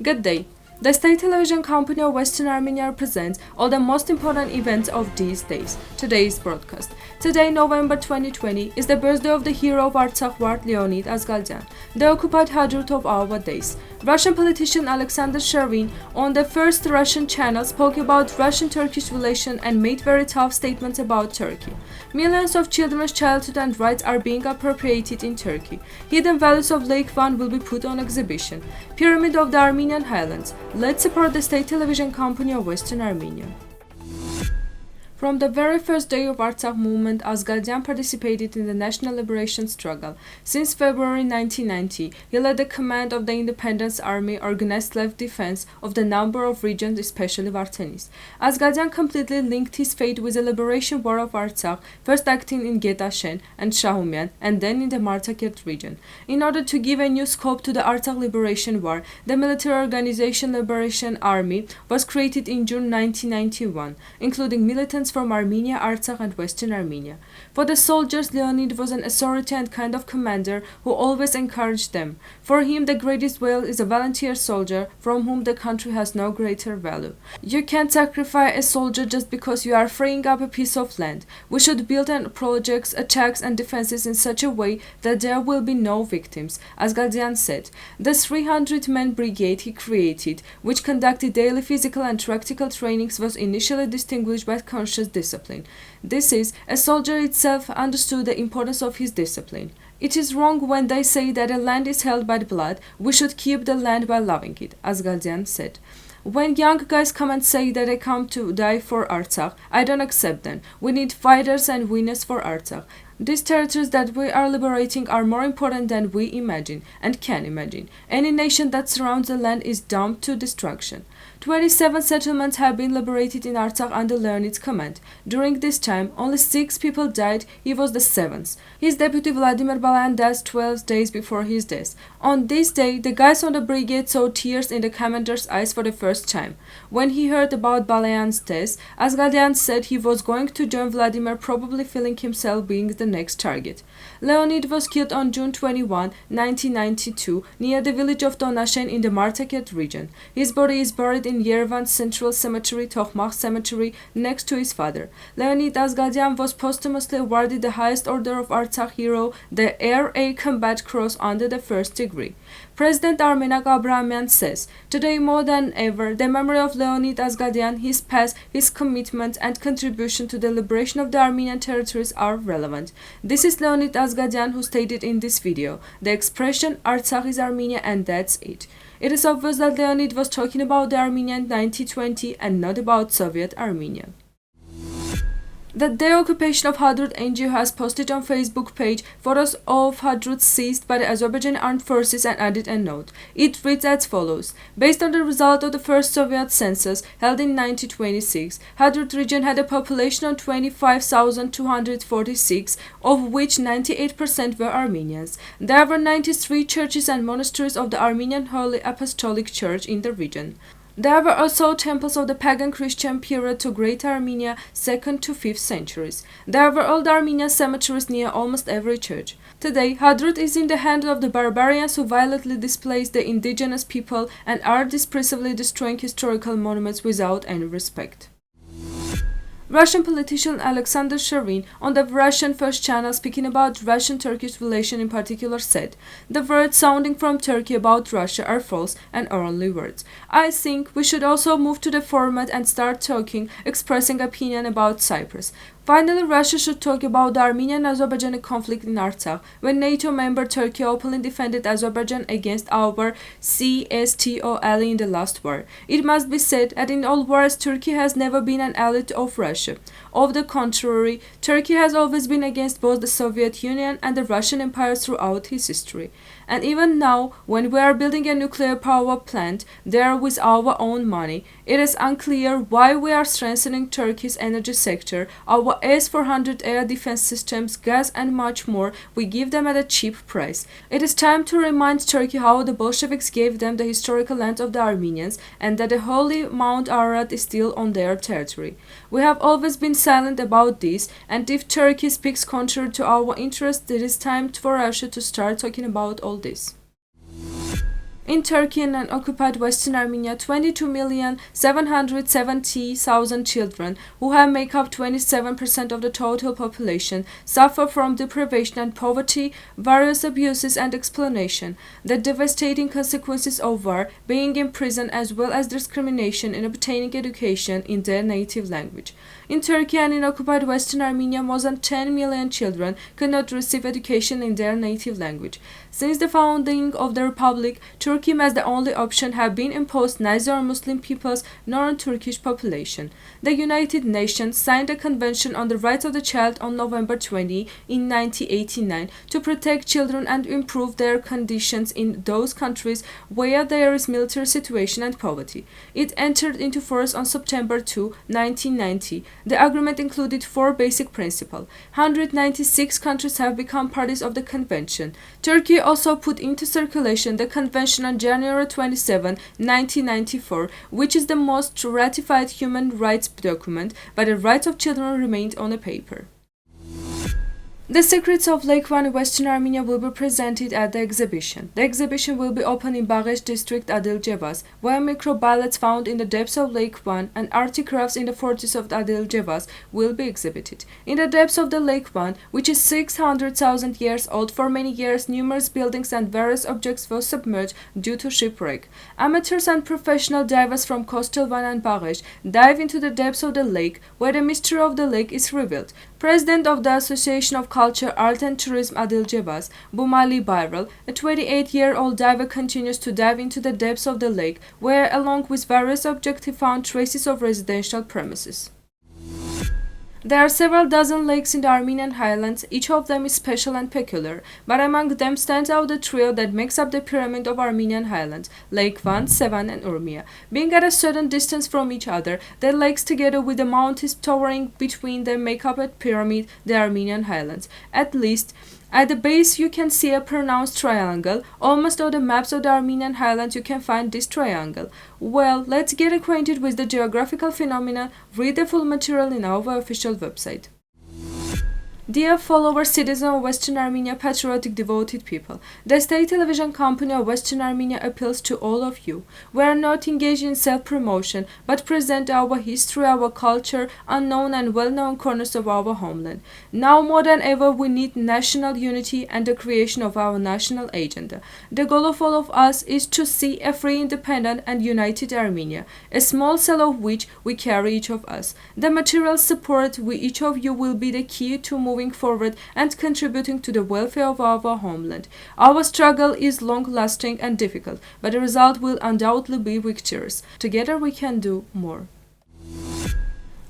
Good day. The state television company of Western Armenia presents all the most important events of these days. Today's broadcast. Today, November 2020, is the birthday of the hero of Artsakh war, Leonid Azgaldyan, the occupied Hadrut of our days. Russian politician Alexander Sherin on the first Russian channel spoke about Russian-Turkish relation and made very tough statements about Turkey. Millions of children's childhood and rights are being appropriated in Turkey. Hidden values of Yerevan will be put on exhibition. Pyramid of the Armenian Highlands. Let's support the state television company of Western Armenia. From the very first day of Artsakh movement, Azgaldyan participated in the national liberation struggle. Since February 1990, he led the command of the Independence Army, organized left defense of the number of regions, especially Vardenis. Azgaldyan completely linked his fate with the liberation war of Artsakh, first acting in Gedashen and Shahumian, and then in the Martakert region. In order to give a new scope to the Artsakh liberation war, the military organization Liberation Army was created in June 1991, including militants from Armenia, Artsakh and Western Armenia. For the soldiers, Leonid was an authority and kind of commander who always encouraged them. For him, the greatest wealth is a volunteer soldier from whom the country has no greater value. You can't sacrifice a soldier just because you are freeing up a piece of land. We should build projects, attacks and defenses in such a way that there will be no victims, Azgaldyan said. The 300-man brigade he created, which conducted daily physical and tactical trainings, was initially distinguished by conscious discipline. This is, a soldier itself understood the importance of his discipline. It is wrong when they say that a land is held by the blood. We should keep the land by loving it, Azgaldyan said. When young guys come and say that they come to die for Artsakh, I don't accept them. We need fighters and winners for Artsakh. These territories that we are liberating are more important than we imagine and can imagine. Any nation that surrounds the land is doomed to destruction. 27 settlements have been liberated in Artsakh under Leonid's command. During this time, only 6 people died. He was the 7th. His deputy Vladimir Balayan died 12 days before his death. On this day, the guys on the brigade saw tears in the commander's eyes for the first time. When he heard about Balayan's death, Azgaldyan said he was going to join Vladimir, probably feeling himself being the next target. Leonid was killed on June 21, 1992, near the village of Donashen in the Martakert region. His body is buried in Yerevan Central Cemetery, Tokhmakh Cemetery, next to his father. Leonid Azgaldyan was posthumously awarded the highest order of Artsakh hero, the RA Combat Cross, under the first degree. President Armenian Abrahamian says, "Today more than ever, the memory of Leonid Azgaldyan, his past, his commitment and contribution to the liberation of the Armenian territories are relevant." This is Leonid Azgaldyan who stated in this video, the expression Artsakh is Armenia and that's it. It is obvious that Leonid was talking about the Armenian 1920 and not about Soviet Armenia. The deoccupation of Hadrut NGO has posted on Facebook page photos of Hadrut seized by the Azerbaijani armed forces and added a note. It reads as follows: based on the result of the first Soviet census held in 1926, Hadrut region had a population of 25,246, of which 98% were Armenians. There were 93 churches and monasteries of the Armenian Holy Apostolic Church in the region. There were also temples of the pagan Christian period to Great Armenia, 2nd to 5th centuries. There were old Armenian cemeteries near almost every church. Today, Hadrut is in the hands of the barbarians who violently displace the indigenous people and are dispersively destroying historical monuments without any respect. Russian politician Alexander Sherin on the Russian first channel, speaking about Russian-Turkish relation in particular, said, "The words sounding from Turkey about Russia are false and only words. I think we should also move to the format and start talking, expressing opinion about Cyprus. Finally, Russia should talk about the Armenian-Azerbaijani conflict in Artsakh, when NATO member Turkey openly defended Azerbaijan against our CSTO ally in the last war. It must be said that in all wars, Turkey has never been an ally of Russia. On the contrary, Turkey has always been against both the Soviet Union and the Russian Empire throughout its history. And even now, when we are building a nuclear power plant there with our own money, it is unclear why we are strengthening Turkey's energy sector, our S-400 air defense systems, gas and much more. We give them at a cheap price. It is time to remind Turkey how the Bolsheviks gave them the historical land of the Armenians and that the holy Mount Ararat is still on their territory. We have always been silent about this, and if Turkey speaks contrary to our interests, it is time for Russia to start talking about all this." In Turkey and occupied Western Armenia, 22,770,000 children, who have make up 27% of the total population, suffer from deprivation and poverty, various abuses and exploitation, the devastating consequences of war, being in prison, as well as discrimination in obtaining education in their native language. In Turkey and in occupied Western Armenia, more than 10 million children cannot receive education in their native language. Since the founding of the Republic, Turkey as the only option have been imposed neither on Muslim peoples nor on Turkish population. The United Nations signed a Convention on the Rights of the Child on November 20 in 1989 to protect children and improve their conditions in those countries where there is military situation and poverty. It entered into force on September 2, 1990. The agreement included 4 basic principles. 196 countries have become parties of the convention. Turkey also put into circulation the convention on January 27, 1994, which is the most ratified human rights document, but the rights of children remained on a paper. The secrets of Lake Van in Western Armenia will be presented at the exhibition. The exhibition will be open in Baghesh district, Adiljevas, where microbiolots found in the depths of Lake Van and artifacts in the fortress of Adiljevas will be exhibited. In the depths of the Lake Van, which is 600,000 years old, for many years numerous buildings and various objects were submerged due to shipwreck. Amateurs and professional divers from coastal Van and Baghesh dive into the depths of the lake, where the mystery of the lake is revealed. President of the Association of Culture, Art and Tourism Adiljevas, Bumali Bayral, a 28-year-old diver, continues to dive into the depths of the lake, where along with various objects he found traces of residential premises. There are several dozen lakes in the Armenian Highlands. Each of them is special and peculiar, but among them stands out the trio that makes up the pyramid of Armenian Highlands: Lake Van, Sevan, and Urmia. Being at a certain distance from each other, the lakes together with the mountains towering between them make up a pyramid, the Armenian Highlands. At least at the base you can see a pronounced triangle. Almost on the maps of the Armenian Highlands you can find this triangle. Well, let's get acquainted with the geographical phenomena. Read the full material in our official website. Dear followers, citizens of Western Armenia, patriotic, devoted people, the state television company of Western Armenia appeals to all of you. We are not engaged in self-promotion, but present our history, our culture, unknown and well-known corners of our homeland. Now more than ever, we need national unity and the creation of our national agenda. The goal of all of us is to see a free, independent and united Armenia, a small cell of which we carry each of us. The material support we each of you will be the key to moving forward and contributing to the welfare of our homeland. Our struggle is long-lasting and difficult, but the result will undoubtedly be victorious. Together we can do more.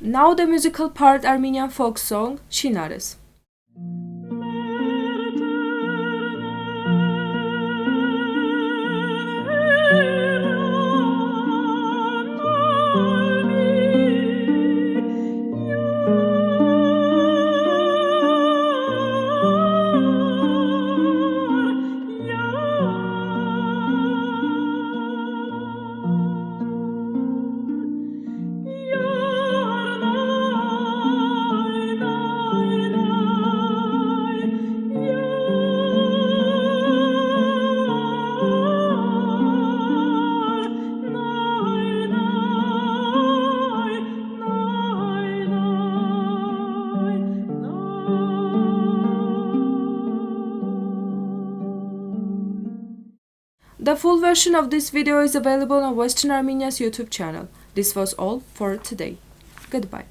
Now the musical part, Armenian folk song, Shinares. The full version of this video is available on Western Armenia's YouTube channel. This was all for today. Goodbye.